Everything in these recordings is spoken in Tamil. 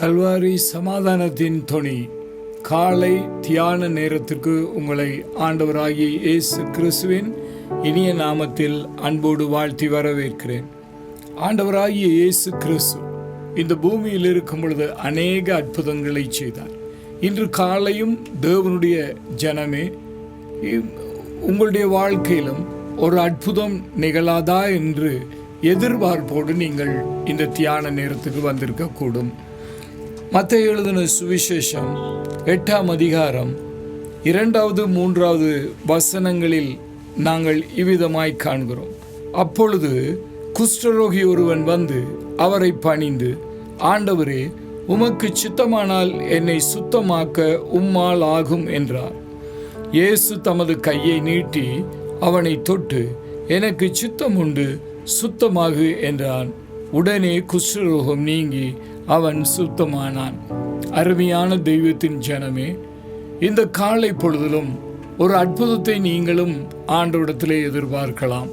கல்வாரி சமாதானத்தின் தொனி காலை தியான நேரத்திற்கு உங்களை ஆண்டவராகிய இயேசு கிறிஸ்துவின் இனிய நாமத்தில் அன்போடு வாழ்த்தி வரவேற்கிறேன். ஆண்டவராகிய இயேசு கிறிஸ்து இந்த பூமியில் இருக்கும் பொழுது அநேக அற்புதங்களை செய்தார். இன்று காலையும் தேவனுடைய ஜனமே, உங்களுடைய வாழ்க்கையிலும் ஒரு அற்புதம் நிகழாதா என்று எதிர்பார்ப்போடு நீங்கள் இந்த தியான நேரத்துக்கு வந்திருக்கக்கூடும். மத்தேயு எழுதின சுவிசேஷம் 8ஆம் அதிகாரம் 2, 3 வசனங்களில் நாங்கள் இவ்விதமாய் காண்கிறோம். அப்பொழுது குஷ்டரோகி ஒருவன் வந்து அவரை பணிந்து, ஆண்டவரே, உமக்கு சித்தமானால் என்னை சுத்தமாக்க உம்மால் ஆகும் என்றார். இயேசு தமது கையை நீட்டி அவனை தொட்டு, எனக்கு சித்தம் உண்டு, சுத்தமாகு என்றான். உடனே குஷ்டரோகம் நீங்கி அவன் சுத்தமானான். அருமையான தெய்வத்தின் ஜனமே, இந்த காலை பொழுதிலும் ஒரு அற்புதத்தை நீங்களும் ஆண்டவரிடத்திலே எதிர்பார்க்கலாம்.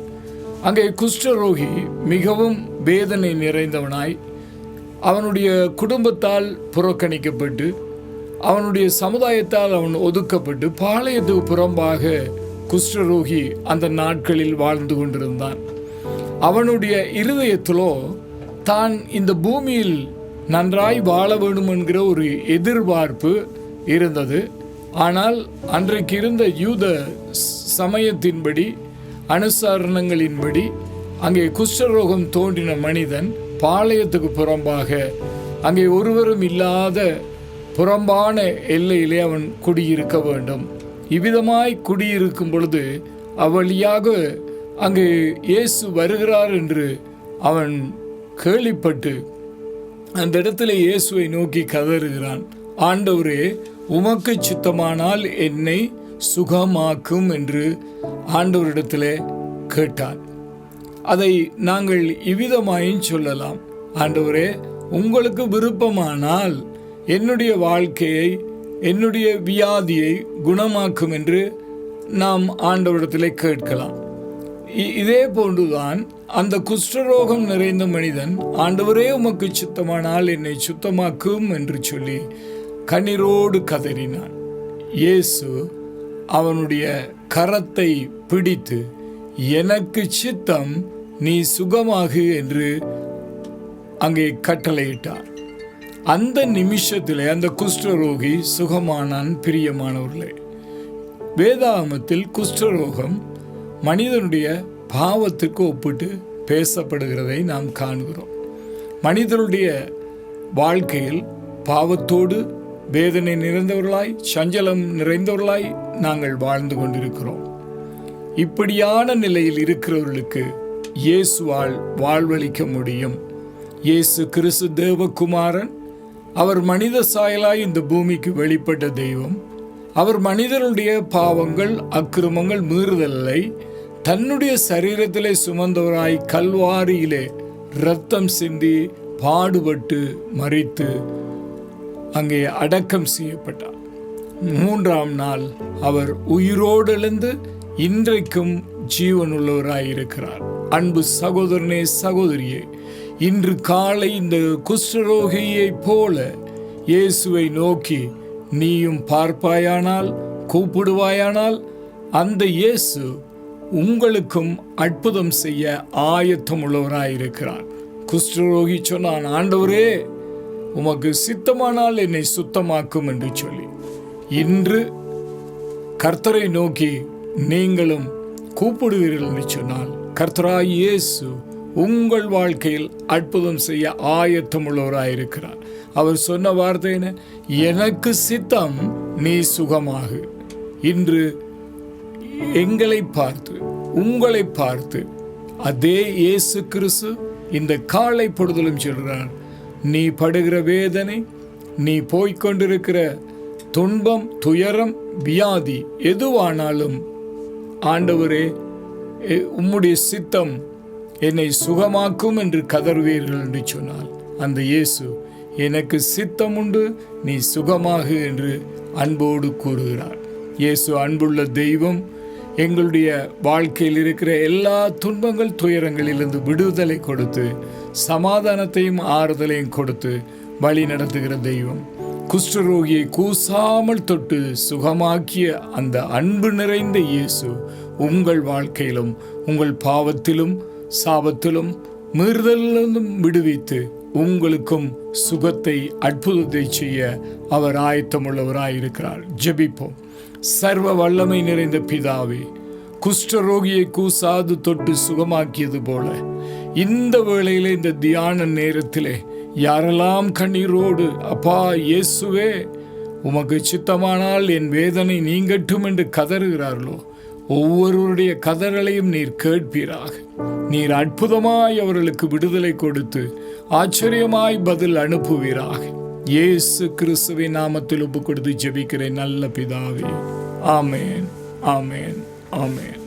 அங்கே குஷ்டரோகி மிகவும் வேதனை நிறைந்தவனாய், அவனுடைய குடும்பத்தால் புறக்கணிக்கப்பட்டு, அவனுடைய சமுதாயத்தால் அவன் ஒதுக்கப்பட்டு, பாளையத்துக்கு புறம்பாக குஷ்டரோகி அந்த நாட்களில் வாழ்ந்து கொண்டிருந்தான். அவனுடைய இருதயத்திலோ தான் இந்த பூமியில் நன்றாய் வாழ வேண்டும் என்கிற ஒரு எதிர்பார்ப்பு இருந்தது. ஆனால் அன்றைக்கு இருந்த யூத சமயத்தின்படி, அனுசரணங்களின்படி, அங்கே குஷ்டரோகம் தோன்றின மனிதன் பாளையத்துக்கு புறம்பாக, அங்கே ஒருவரும் இல்லாத புறம்பான எல்லையிலே அவன் குடியிருக்க வேண்டும். இவ்விதமாய் குடியிருக்கும் பொழுது அவ்வழியாக அங்கே இயேசு வருகிறார் என்று அவன் கேள்விப்பட்டு அந்த இடத்துல இயேசுவை நோக்கி கதறுகிறான். ஆண்டவரே, உமக்கு சித்தமானால் என்னை சுகமாக்கும் என்று ஆண்டவரிடத்திலே கேட்டான். அதை நாங்கள் இவ்விதமாயும் சொல்லலாம். ஆண்டவரே, உங்களுக்கு விருப்பமானால் என்னுடைய வாழ்க்கையை, என்னுடைய வியாதியை குணமாக்கும் என்று நாம் ஆண்டவரிடத்திலே கேட்கலாம். இதே போன்றுதான் அந்த குஷ்டரோகம் நிறைந்த மனிதன், ஆண்டவரே, உமக்கு சித்தமானால் என்னை சுத்தமாக்கும் என்று சொல்லி கண்ணீரோடு கதறினான். இயேசு அவனுடைய கரத்தை பிடித்து, எனக்கு சித்தம், நீ சுகமாகு என்று அங்கே கட்டளையிட்டார். அந்த நிமிஷத்திலே அந்த குஷ்டரோகி சுகமானான். பிரியமானவர்களே, வேதாகமத்தில் குஷ்டரோகம் மனிதனுடைய பாவத்துக்கு ஒப்பிட்டு பேசப்படுகிறதை நாம் காண்கிறோம். மனிதனுடைய வாழ்க்கையில் பாவத்தோடு வேதனை நிறைந்தவர்களாய், சஞ்சலம் நிறைந்தவர்களாய் நாங்கள் வாழ்ந்து கொண்டிருக்கிறோம். இப்படியான நிலையில் இருக்கிறவர்களுக்கு இயேசுவால் வாழ்வளிக்க முடியும். இயேசு கிறிஸ்து தேவகுமாரன். அவர் மனித சாயலாய் இந்த பூமிக்கு வெளிப்பட்ட தெய்வம். அவர் மனிதனுடைய பாவங்கள், அக்கிரமங்கள், மீறுதலை தன்னுடைய சரீரத்திலே சுமந்தவராய் கல்வாரியிலே இரத்தம் சிந்தி பாடுபட்டு மரித்து அங்கே அடக்கம் செய்யப்பட்டார். 3ஆம் நாள் அவர் உயிரோடு எழுந்து இன்றைக்கும் ஜீவனுள்ளவராயிருக்கிறார். அன்பு சகோதரனே, சகோதரியே, இன்று காலை இந்த குஷ்டரோகியைப் போல இயேசுவை நோக்கி நீயும் பார்ப்பாயானால், கூப்பிடுவாயானால், அந்த இயேசு உங்களுக்கும் அற்புதம் செய்ய ஆயத்தம் உள்ளவராயிருக்கிறார். குஷ்டரோகி சொன்னான், ஆண்டவரே, உமக்கு சித்தமானால் என்னை சுத்தமாக்கும் என்று சொல்லி, இன்று கர்த்தரை நோக்கி நீங்களும் கூப்பிடுவீர்கள் என்று சொன்னால், கர்த்தராய் இயேசு உங்கள் வாழ்க்கையில் அற்புதம் செய்ய ஆயத்தம் உள்ளவராயிருக்கிறார். அவர் சொன்ன வார்த்தை என்ன? எனக்கு சித்தம், நீ சுகமாகு. இன்று எங்களை பார்த்து, உங்களை பார்த்து அதே இயேசு கிறிஸ்து இந்த காலை பொழுதிலும் சொல்கிறார், நீ படுகிற வேதனை, நீ போய்கொண்டிருக்கிற துன்பம், துயரம், வியாதி எதுவானாலும், ஆண்டவரே, உம்முடைய சித்தம் என்னை சுகமாக்கும் என்று கதறுவீர்கள் என்று சொன்னால், அந்த இயேசு எனக்கு சித்தம் உண்டு, நீ சுகமாகு என்று அன்போடு கூறுகிறார். இயேசு அன்புள்ள தெய்வம். எங்களுடைய வாழ்க்கையில் இருக்கிற எல்லா துன்பங்கள், துயரங்களிலிருந்து விடுதலை கொடுத்து, சமாதானத்தையும் ஆறுதலையும் கொடுத்து, வழி நடத்துகிற தெய்வம். குஷ்டரோகியை கூசாமல் தொட்டு சுகமாக்கிய அந்த அன்பு நிறைந்த இயேசு உங்கள் வாழ்க்கையிலும் உங்கள் பாவத்திலும் சாபத்திலும் மீறுதலிலும் விடுவித்து உங்களுக்கும் சுகத்தை அற்புதத்தை செய்ய அவர் ஆயத்தமுள்ளவராயிருக்கிறார். ஜெபிப்போம். சர்வ வல்லமை நிறைந்த பிதாவே, குஷ்டரோகியை கூசாது தொட்டு சுகமாக்கியது போல இந்த வேளையிலே இந்த தியான நேரத்திலே யாரெல்லாம் கண்ணீரோடு அப்பா இயேசுவே உமக்கு சித்தமானால் என் வேதனை நீங்கட்டும் என்று கதறுகிறார்களோ, ஒவ்வொருவருடைய கதறலையும் நீர் கேட்பீராக. நீர் அற்புதமாய் அவர்களுக்கு விடுதலை கொடுத்து ஆச்சரியமாய் பதில் அனுப்புவீராக. இயேசு கிறிஸ்துவின் நாமத்தில் ஒப்புக் கொடுத்து ஜெபிக்கிறேன் நல்ல பிதாவே. ஆமேன், ஆமேன், ஆமேன்.